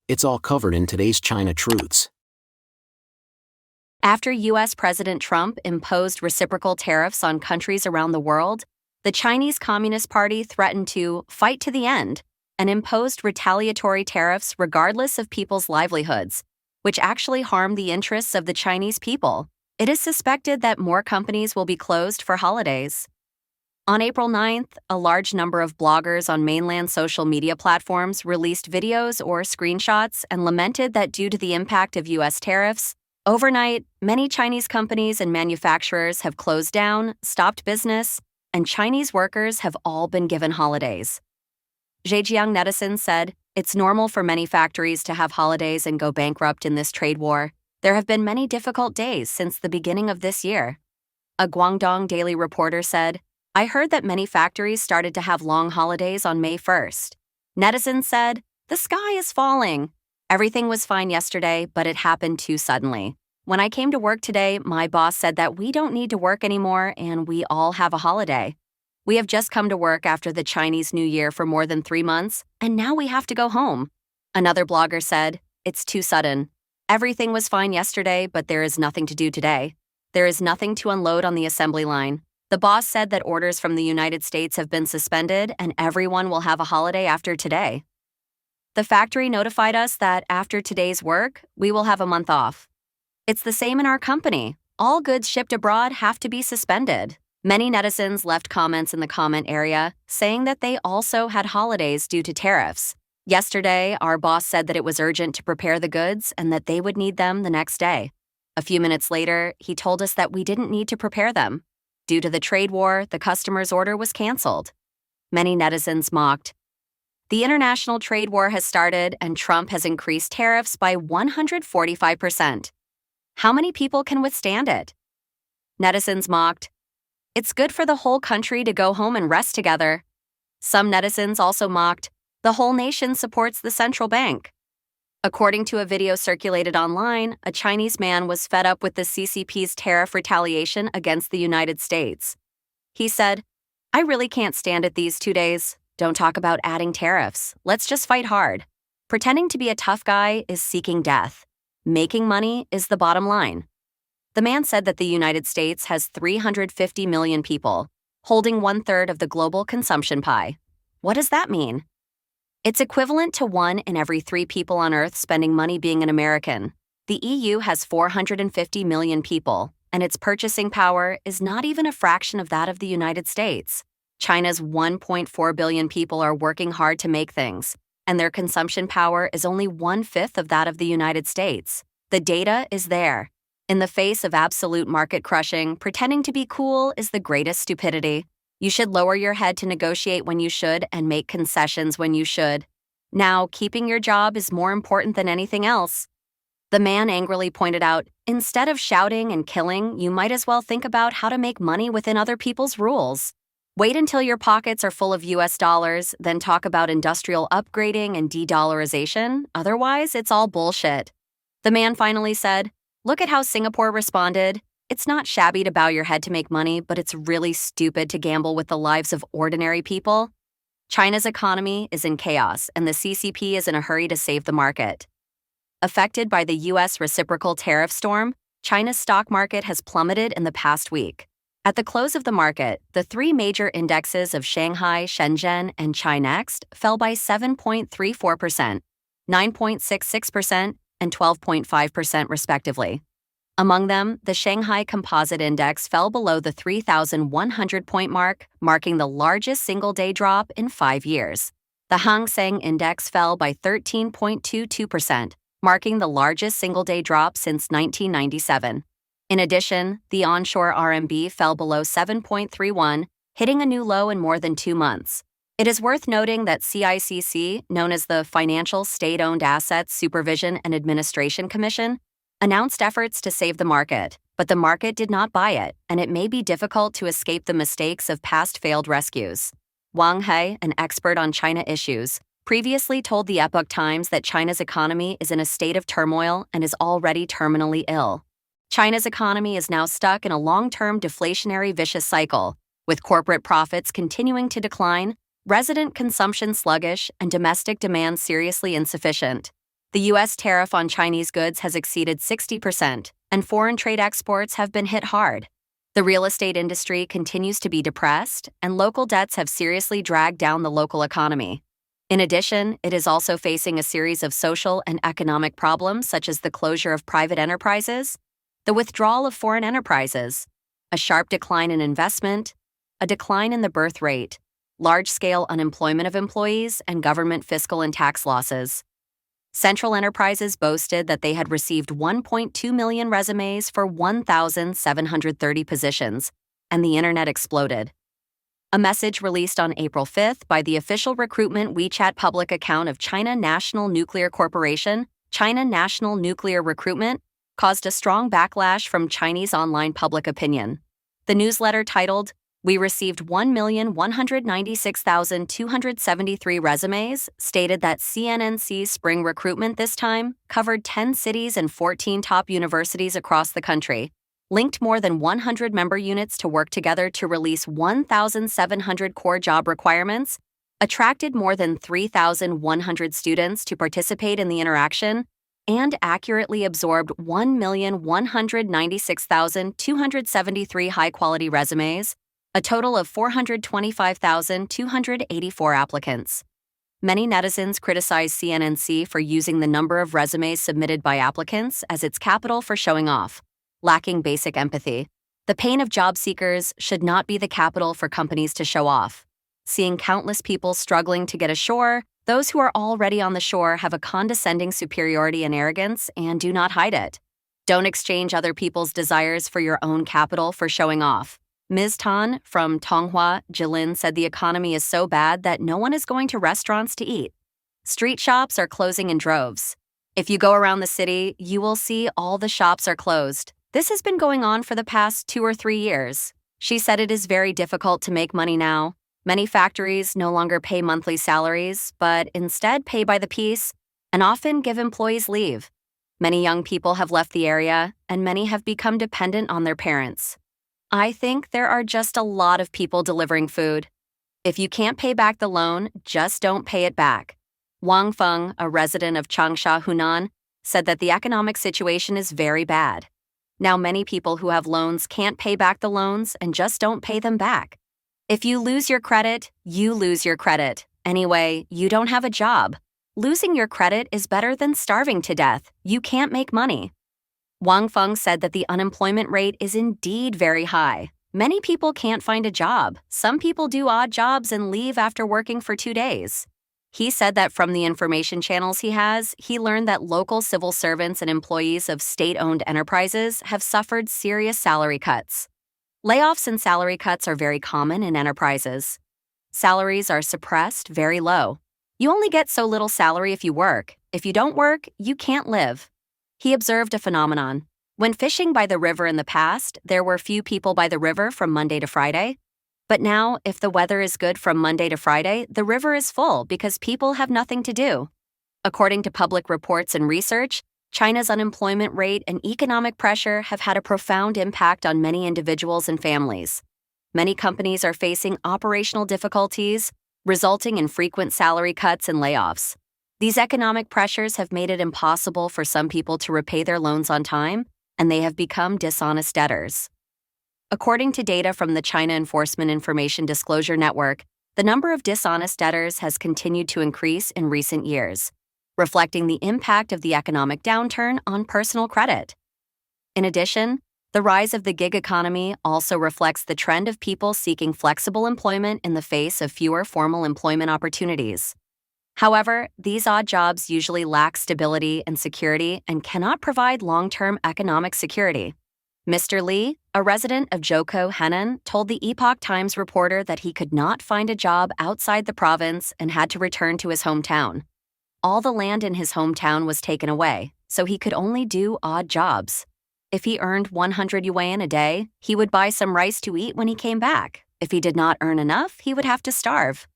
It's all covered in today's China Truths. After U.S. President Trump imposed reciprocal tariffs on countries around the world, the Chinese Communist Party threatened to fight to the end and imposed retaliatory tariffs regardless of people's livelihoods, which actually harmed the interests of the Chinese people. It is suspected that more companies will be closed for holidays. On April 9th, a large number of bloggers on mainland social media platforms released videos or screenshots and lamented that due to the impact of U.S. tariffs, overnight, many Chinese companies and manufacturers have closed down, stopped business, and Chinese workers have all been given holidays. Zhejiang netizens said, "It's normal for many factories to have holidays and go bankrupt in this trade war. There have been many difficult days since the beginning of this year." A Guangdong Daily reporter said, "I heard that many factories started to have long holidays on May 1st. Netizens said, "The sky is falling. Everything was fine yesterday, but it happened too suddenly. When I came to work today, my boss said that we don't need to work anymore and we all have a holiday. We have just come to work after the Chinese New Year for more than 3 months, and now we have to go home." Another blogger said, "It's too sudden. Everything was fine yesterday, but there is nothing to do today. There is nothing to unload on the assembly line. The boss said that orders from the United States have been suspended and everyone will have a holiday after today. The factory notified us that after today's work, we will have a month off. It's the same in our company. All goods shipped abroad have to be suspended." Many netizens left comments in the comment area saying that they also had holidays due to tariffs. "Yesterday, our boss said that it was urgent to prepare the goods and that they would need them the next day. A few minutes later, he told us that we didn't need to prepare them. Due to the trade war, the customer's order was canceled." Many netizens mocked. The international trade war has started and Trump has increased tariffs by 145%. How many people can withstand it? Netizens mocked. "It's good for the whole country to go home and rest together." Some netizens also mocked, "The whole nation supports the central bank." According to a video circulated online, a Chinese man was fed up with the CCP's tariff retaliation against the United States. He said, "I really can't stand it these 2 days. Don't talk about adding tariffs. Let's just fight hard. Pretending to be a tough guy is seeking death. Making money is the bottom line." The man said that the United States has 350 million people, holding 1/3 of the global consumption pie. What does that mean? It's equivalent to 1 in every 3 people on Earth spending money being an American. The EU has 450 million people, and its purchasing power is not even a fraction of that of the United States. China's 1.4 billion people are working hard to make things, and their consumption power is only 1/5 of that of the United States. The data is there. In the face of absolute market crushing, pretending to be cool is the greatest stupidity. You should lower your head to negotiate when you should and make concessions when you should. Now, keeping your job is more important than anything else. The man angrily pointed out, "Instead of shouting and killing, you might as well think about how to make money within other people's rules. Wait until your pockets are full of US dollars, then talk about industrial upgrading and de-dollarization. Otherwise, it's all bullshit." The man finally said, "Look at how Singapore responded. It's not shabby to bow your head to make money, but it's really stupid to gamble with the lives of ordinary people." China's economy is in chaos, and the CCP is in a hurry to save the market. Affected by the U.S. reciprocal tariff storm, China's stock market has plummeted in the past week. At the close of the market, the 3 major indexes of Shanghai, Shenzhen, and Chi-Next fell by 7.34%, 9.66%, and 12.5% respectively. Among them, the Shanghai Composite Index fell below the 3,100-point mark, marking the largest single-day drop in 5 years. The Hang Seng Index fell by 13.22%, marking the largest single-day drop since 1997. In addition, the onshore RMB fell below 7.31, hitting a new low in more than 2 months. It is worth noting that CICC, known as the Financial State-Owned Assets Supervision and Administration Commission, announced efforts to save the market, but the market did not buy it, and it may be difficult to escape the mistakes of past failed rescues. Wang He, an expert on China issues, previously told the Epoch Times that China's economy is in a state of turmoil and is already terminally ill. China's economy is now stuck in a long-term deflationary vicious cycle, with corporate profits continuing to decline, resident consumption sluggish, and domestic demand seriously insufficient. The U.S. tariff on Chinese goods has exceeded 60%, and foreign trade exports have been hit hard. The real estate industry continues to be depressed, and local debts have seriously dragged down the local economy. In addition, it is also facing a series of social and economic problems such as the closure of private enterprises, the withdrawal of foreign enterprises, a sharp decline in investment, a decline in the birth rate, large-scale unemployment of employees, and government fiscal and tax losses. Central Enterprises boasted that they had received 1.2 million resumes for 1,730 positions, and the internet exploded. A message released on April 5th by the official recruitment WeChat public account of China National Nuclear Corporation, China National Nuclear Recruitment, caused a strong backlash from Chinese online public opinion. The newsletter titled, "We received 1,196,273 resumes," stated that CNNC's spring recruitment this time covered 10 cities and 14 top universities across the country, linked more than 100 member units to work together to release 1,700 core job requirements, attracted more than 3,100 students to participate in the interaction, and accurately absorbed 1,196,273 high-quality resumes, a total of 425,284 applicants. Many netizens criticize CNNC for using the number of resumes submitted by applicants as its capital for showing off, lacking basic empathy. The pain of job seekers should not be the capital for companies to show off. Seeing countless people struggling to get ashore, those who are already on the shore have a condescending superiority and arrogance and do not hide it. Don't exchange other people's desires for your own capital for showing off. Ms. Tan from Tonghua, Jilin said the economy is so bad that no one is going to restaurants to eat. Street shops are closing in droves. If you go around the city, you will see all the shops are closed. This has been going on for the past 2 or 3 years. She said it is very difficult to make money now. Many factories no longer pay monthly salaries, but instead pay by the piece and often give employees leave. Many young people have left the area, and many have become dependent on their parents. I think there are just a lot of people delivering food. If you can't pay back the loan, just don't pay it back. Wang Feng, a resident of Changsha, Hunan, said that the economic situation is very bad. Now many people who have loans can't pay back the loans and just don't pay them back. If you lose your credit, you lose your credit. Anyway, you don't have a job. Losing your credit is better than starving to death. You can't make money. Wang Feng said that the unemployment rate is indeed very high. Many people can't find a job. Some people do odd jobs and leave after working for 2 days. He said that from the information channels he has, he learned that local civil servants and employees of state-owned enterprises have suffered serious salary cuts. Layoffs and salary cuts are very common in enterprises. Salaries are suppressed very low. You only get so little salary if you work. If you don't work, you can't live. He observed a phenomenon. When fishing by the river in the past, there were few people by the river from Monday to Friday. But now, if the weather is good from Monday to Friday, the river is full because people have nothing to do. According to public reports and research, China's unemployment rate and economic pressure have had a profound impact on many individuals and families. Many companies are facing operational difficulties, resulting in frequent salary cuts and layoffs. These economic pressures have made it impossible for some people to repay their loans on time, and they have become dishonest debtors. According to data from the China Enforcement Information Disclosure Network, the number of dishonest debtors has continued to increase in recent years, reflecting the impact of the economic downturn on personal credit. In addition, the rise of the gig economy also reflects the trend of people seeking flexible employment in the face of fewer formal employment opportunities. However, these odd jobs usually lack stability and security and cannot provide long-term economic security. Mr. Li, a resident of Zhoukou, Henan, told the Epoch Times reporter that he could not find a job outside the province and had to return to his hometown. All the land in his hometown was taken away, so he could only do odd jobs. If he earned 100 yuan a day, he would buy some rice to eat when he came back. If he did not earn enough, he would have to starve.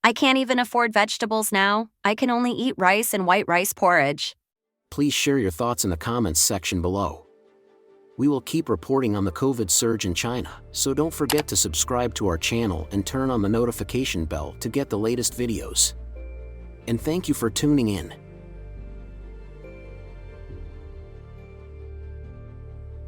I can't even afford vegetables now. I can only eat rice and white rice porridge. Please share your thoughts in the comments section below. We will keep reporting on the COVID surge in China, so don't forget to subscribe to our channel and turn on the notification bell to get the latest videos. And thank you for tuning in.